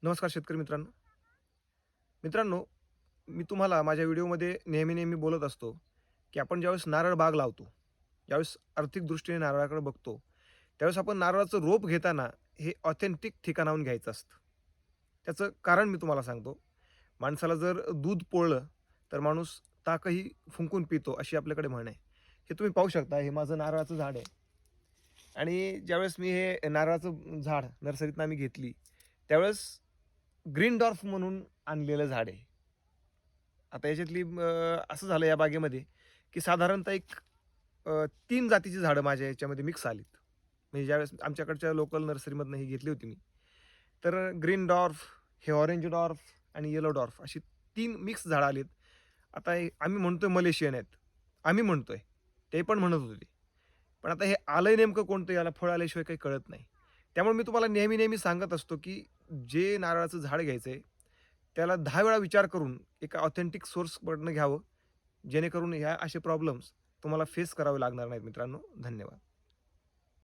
नमस्कार शेतकरी मित्रांनो. मित्रांनो, मी तुम्हाला माझ्या व्हिडिओमध्ये नेहमी बोलत असतो, की आपण ज्यावेळेस नारळ बाग लावतो, ज्यावेळेस आर्थिक दृष्टीने नारळाकडे बघतो, त्यावेळेस आपण नारळाचं रोप घेताना हे ऑथेंटिक ठिकाणाहून घ्यायचं असतं. त्याचं कारण मी तुम्हाला सांगतो. माणसाला जर दूध पोळलं, तर माणूस ताकही फुंकून पितो, अशी आपल्याकडे म्हण आहे. हे तुम्ही पाहू शकता, हे माझं नारळाचं झाड आहे आणि ज्यावेळेस मी हे नारळाचं झाड नर्सरीतनं आम्ही घेतली, त्यावेळेस ग्रीन डॉर्फ म्हणून आणलेलं झाड आहे. आता याच्यातली असं झालं या बागेमध्ये, की साधारणतः एक 3 जातीची झाडं माझ्या याच्यामध्ये मिक्स आलीत. म्हणजे ज्यावेळेस आमच्याकडच्या लोकल नर्सरीमधनं ही घेतली होती मी. तर ग्रीन डॉर्फ, हे ऑरेंज डॉर्फ आणि येलो डॉर्फ अशी 3 मिक्स झाडं आलीत. आता हे आम्ही म्हणतोय मलेशियन आहेत. आम्ही म्हणतोय. ते पण म्हणत होते. पण आता हे आलंय नेमकं कोणतं याला फळ आल्याशिवाय काही कळत नाही. त्यामुळे मी तुम्हाला नेहमी सांगत असतो, की जे नारळाचं झाड घ्यायचंय, त्याला 10 वेळा विचार करून एका ऑथेंटिक सोर्सकडनं घ्यावं, जेणेकरून ह्या असे प्रॉब्लेम्स तुम्हाला फेस करावे लागणार नाहीत मित्रांनो. धन्यवाद.